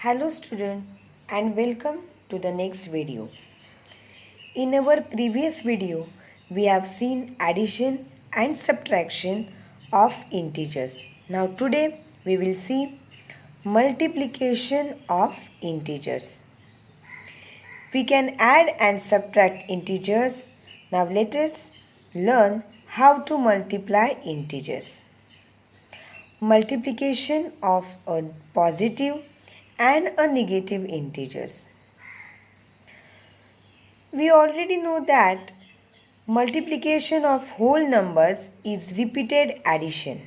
Hello student and welcome to the next video. In our previous video, we have seen addition and subtraction of integers. Now today we will see multiplication of integers. We can add and subtract integers. Now let us learn how to multiply integers. Multiplication of a positive and a negative integers. We already know that multiplication of whole numbers is repeated addition.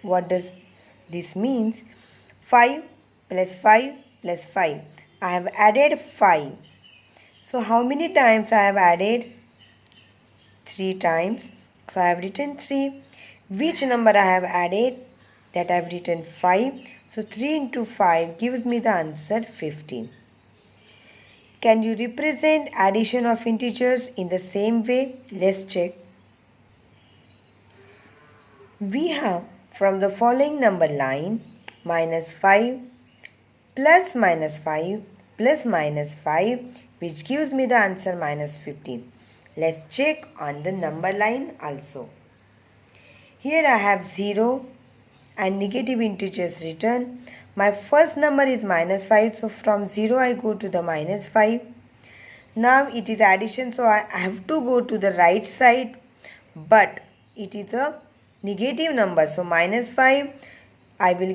What does this mean? 5 plus 5 plus 5. I have added 5. So how many times I have added? 3 times. So I have written 3. Which number I have added? That I have written 5. So 3 into 5 gives me the answer 15. Can you represent addition of integers in the same way? Let's check. We have from the following number line minus 5 plus minus 5 plus minus 5, which gives me the answer minus 15. Let's check on the number line also. Here I have 0 and negative integers written. My first number is minus 5, so from 0 I go to the minus 5. Now it is addition, so I have to go to the right side, but it is a negative number, so minus 5 I will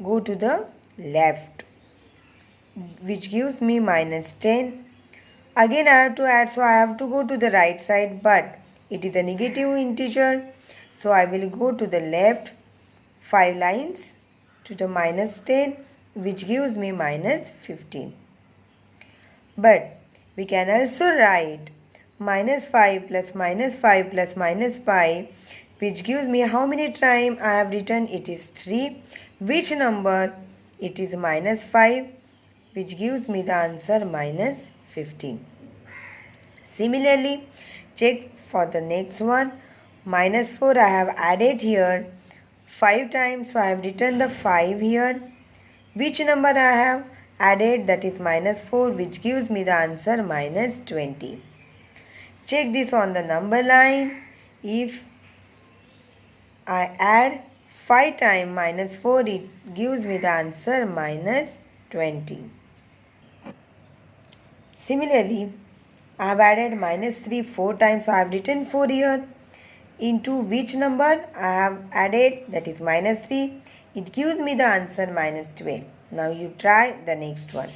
go to the left, which gives me minus 10. Again I have to add, so I have to go to the right side, but it is a negative integer, so I will go to the left 5 lines to the minus 10, which gives me minus 15. But we can also write minus 5 plus minus 5 plus minus 5, which gives me how many times I have written? It is 3. Which number? It is minus 5, which gives me the answer minus 15. Similarly, check for the next one. Minus 4 I have added here 5 times, so I have written the 5 here. Which number I have added? That is minus 4, which gives me the answer minus 20. Check this on the number line. If I add 5 times minus 4, it gives me the answer minus 20. Similarly, I have added minus 3 4 times, so I have written 4 here. Into which number I have added? That is minus 3. It gives me the answer minus 12. Now you try the next one.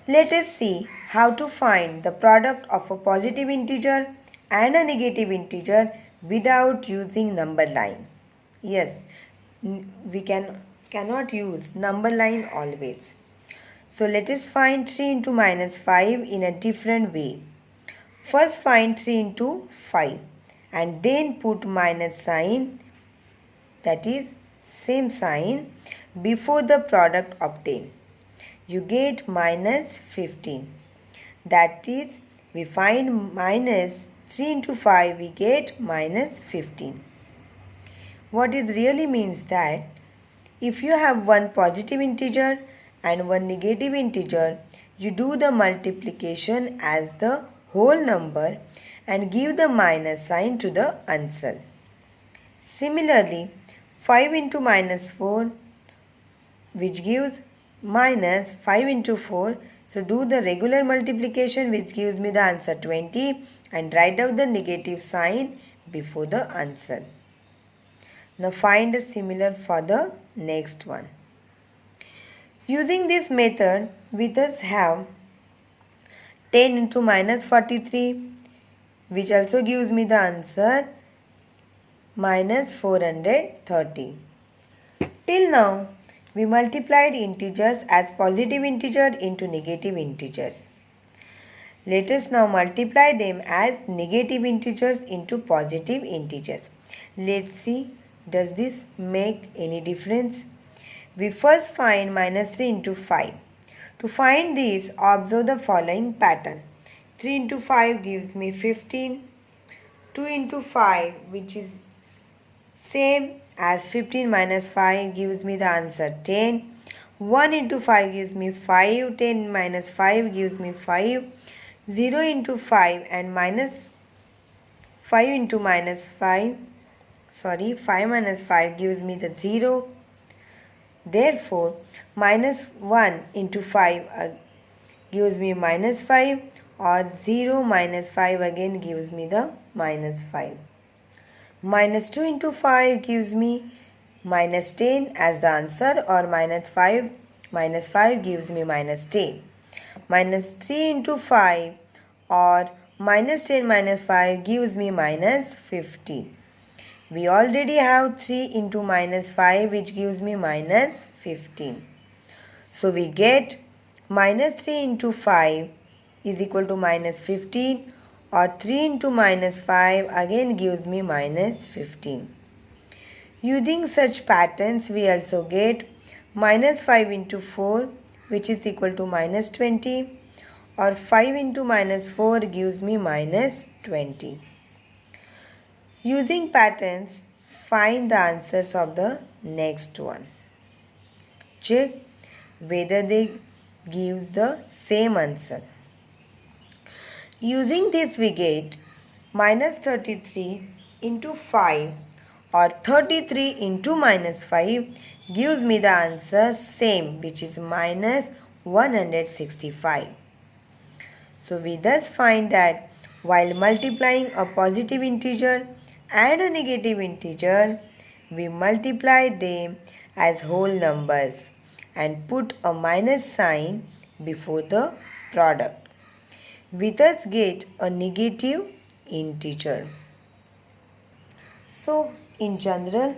Let us see how to find the product of a positive integer and a negative integer without using number line. Yes, we cannot use number line always. So let us find 3 into minus 5 in a different way. First find 3 into 5 and then put minus sign, that is same sign, before the product obtained. You get minus 15. That is, we find minus 3 into 5, we get minus 15. What it really means that if you have one positive integer and one negative integer, you do the multiplication as the whole number and give the minus sign to the answer. Similarly, 5 into minus 4, which gives minus 5 into 4. So do the regular multiplication, which gives me the answer 20, and write out the negative sign before the answer. Now find a similar for the next one. Using this method, we thus have 10 into minus 43, which also gives me the answer minus 430. Till now, we multiplied integers as positive integer into negative integers. Let us now multiply them as negative integers into positive integers. Let's see, does this make any difference? We first find minus 3 into 5. To find this, observe the following pattern. 3 into 5 gives me 15. 2 into 5, which is same as 15 minus 5, gives me the answer 10. 1 into 5 gives me 5. 10 minus 5 gives me 5. 0 into 5 and minus 5 into minus 5. 5 minus 5 gives me the 0. Therefore, minus 1 into 5 gives me minus 5, or 0 minus 5 again gives me the minus 5. Minus 2 into 5 gives me minus 10 as the answer, or minus 5 minus 5 gives me minus 10. Minus 3 into 5 or minus 10 minus 5 gives me minus 50. We already have 3 into minus 5 which gives me minus 15. So we get minus 3 into 5 is equal to minus 15, or 3 into minus 5 again gives me minus 15. Using such patterns we also get minus 5 into 4 which is equal to minus 20, or 5 into minus 4 gives me minus 20. Using patterns, find the answers of the next one. Check whether they give the same answer. Using this we get minus 33 into 5, or 33 into minus 5 gives me the answer same, which is minus 165. So we thus find that while multiplying a positive integer and a negative integer, we multiply them as whole numbers and put a minus sign before the product. We thus get a negative integer. So in general,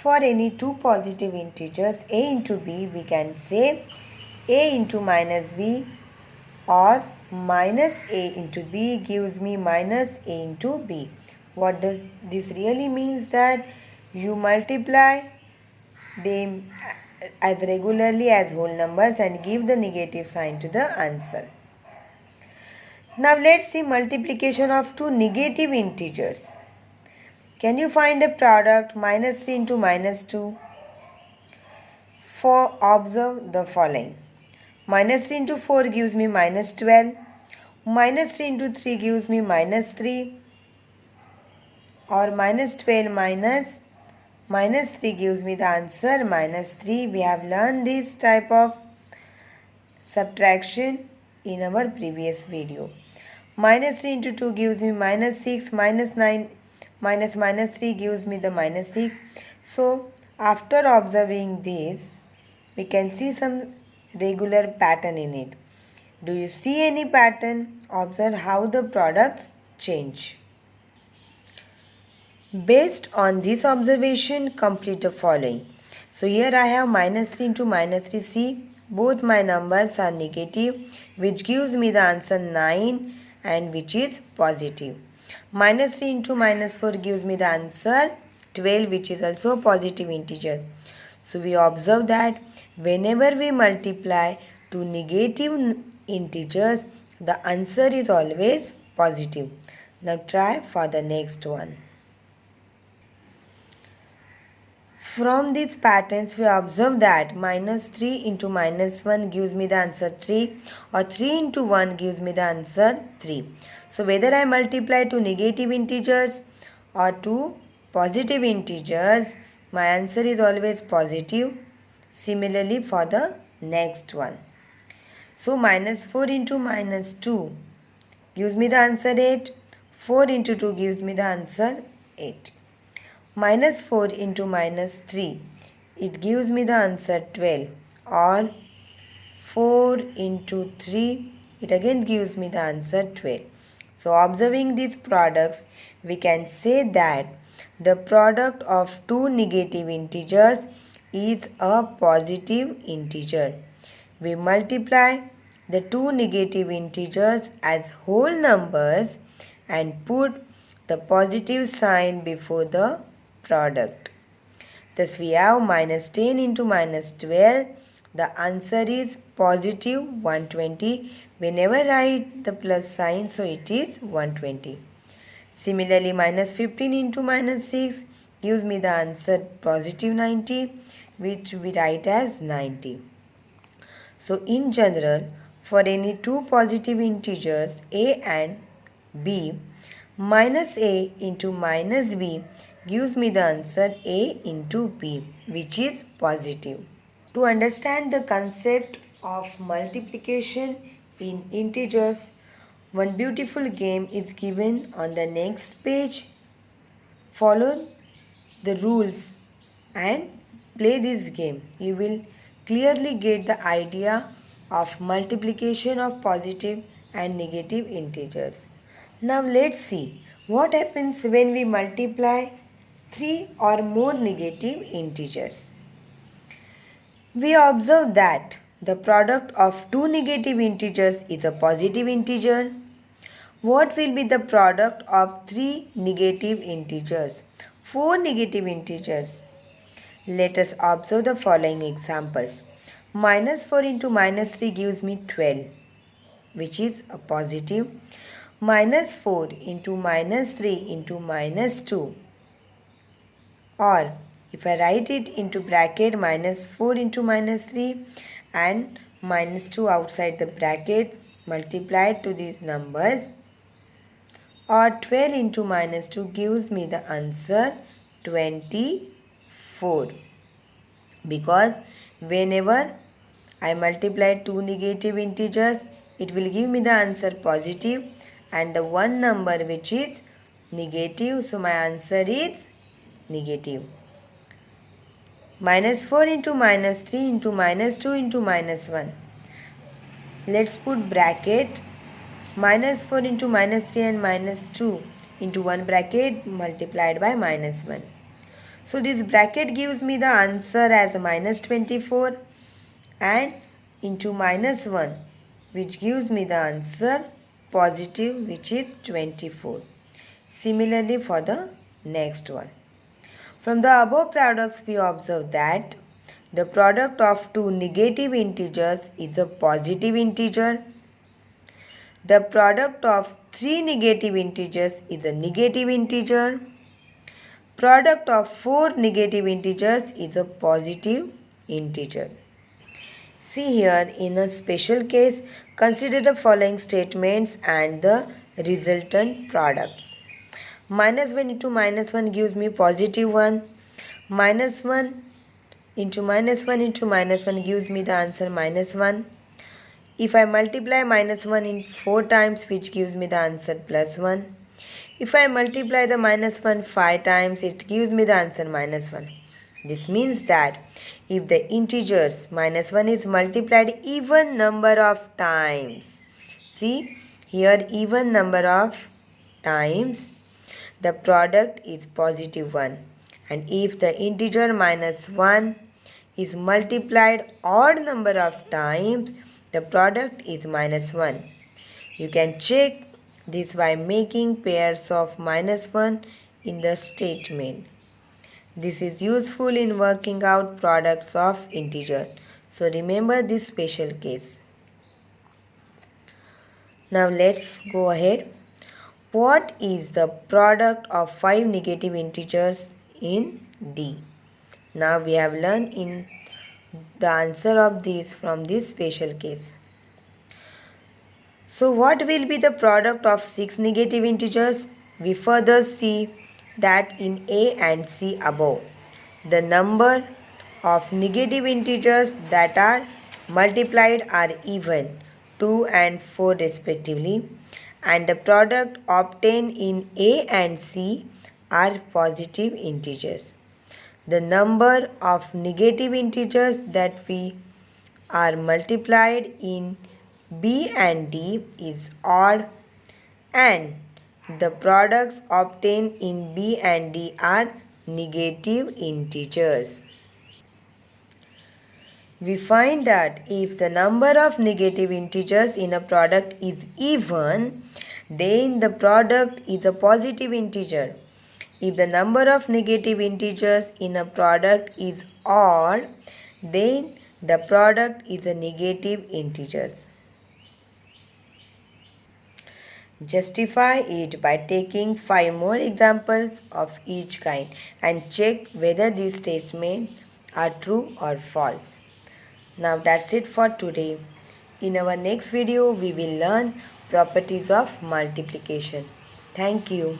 for any two positive integers a into b, we can say a into minus b, or minus a into b gives me minus a into b. What does this really means? That you multiply them as regularly as whole numbers and give the negative sign to the answer. Now let's see multiplication of two negative integers. Can you find a product minus 3 into minus 2? Observe the following. Minus 3 into 4 gives me minus 12. Minus 3 into 3 gives me minus 3. Or minus 12 minus 3 gives me the answer minus 3. We have learned this type of subtraction in our previous video. Minus 3 into 2 gives me minus 6. Minus 9 minus 3 gives me the minus 6. So after observing this, we can see some regular pattern in it. Do you see any pattern? Observe how the products change. Based on this observation, complete the following. So here I have minus 3 into minus 3. See, both my numbers are negative, which gives me the answer 9 and which is positive. Minus 3 into minus 4 gives me the answer 12, which is also a positive integer. So we observe that whenever we multiply two negative integers, the answer is always positive. Now try for the next one. From these patterns, we observe that minus 3 into minus 1 gives me the answer 3, or 3 into 1 gives me the answer 3. So whether I multiply two negative integers or two positive integers, my answer is always positive. Similarly for the next one. So minus 4 into minus 2 gives me the answer 8. 4 into 2 gives me the answer 8. Minus 4 into minus 3, it gives me the answer 12. Or 4 into 3, it again gives me the answer 12. So observing these products, we can say that the product of two negative integers is a positive integer. We multiply the two negative integers as whole numbers and put the positive sign before the product. Thus we have minus 10 into minus 12. The answer is positive 120. We never write the plus sign, so it is 120. Similarly, minus 15 into minus 6 gives me the answer positive 90, which we write as 90. So in general, for any two positive integers a and b, minus a into minus b gives me the answer a into b, which is positive. To understand the concept of multiplication in integers, one beautiful game is given on the next page. Follow the rules and play this game. You will clearly get the idea of multiplication of positive and negative integers. Now let's see what happens when we multiply three or more negative integers. We observe that the product of two negative integers is a positive integer. What will be the product of three negative integers? Four negative integers. Let us observe the following examples. Minus 4 into minus 3 gives me 12, which is a positive. Minus 4 into minus 3 into minus 2. Or if I write it into bracket, minus 4 into minus 3 and minus 2 outside the bracket multiplied to these numbers, or 12 into minus 2 gives me the answer 24. Because whenever I multiply two negative integers, it will give me the answer positive and the one number which is negative. So my answer is negative. Minus 4 into minus 3 into minus 2 into minus 1. Let's put bracket. Minus 4 into minus 3 and minus 2 into one bracket multiplied by minus 1. So this bracket gives me the answer as minus 24 and into minus 1, which gives me the answer positive, which is 24. Similarly for the next one. From the above products, we observe that the product of two negative integers is a positive integer. The product of three negative integers is a negative integer. Product of four negative integers is a positive integer. See here, in a special case, consider the following statements and the resultant products. Minus 1 into minus 1 gives me positive 1. Minus 1 into minus 1 into minus 1 gives me the answer minus 1. If I multiply minus 1 in 4 times, which gives me the answer plus 1. If I multiply the minus 1 5 times, it gives me the answer minus 1. This means that if the integers minus 1 is multiplied even number of times, see here even number of times, the product is positive 1. And if the integer minus 1 is multiplied odd number of times, the product is minus 1. You can check this by making pairs of minus 1 in the statement. This is useful in working out products of integer. So remember this special case. Now let's go ahead. What is the product of 5 negative integers in D? Now we have learned in the answer of this from this special case. So what will be the product of 6 negative integers? We further see that in A and C above, the number of negative integers that are multiplied are even, 2 and 4 respectively, and the product obtained in A and C are positive integers. The number of negative integers that we are multiplied in B and D is odd, and the products obtained in B and D are negative integers. We find that if the number of negative integers in a product is even, then the product is a positive integer. If the number of negative integers in a product is odd, then the product is a negative integer. Justify it by taking 5 more examples of each kind and check whether these statements are true or false. Now that's it for today. In our next video, we will learn properties of multiplication. Thank you.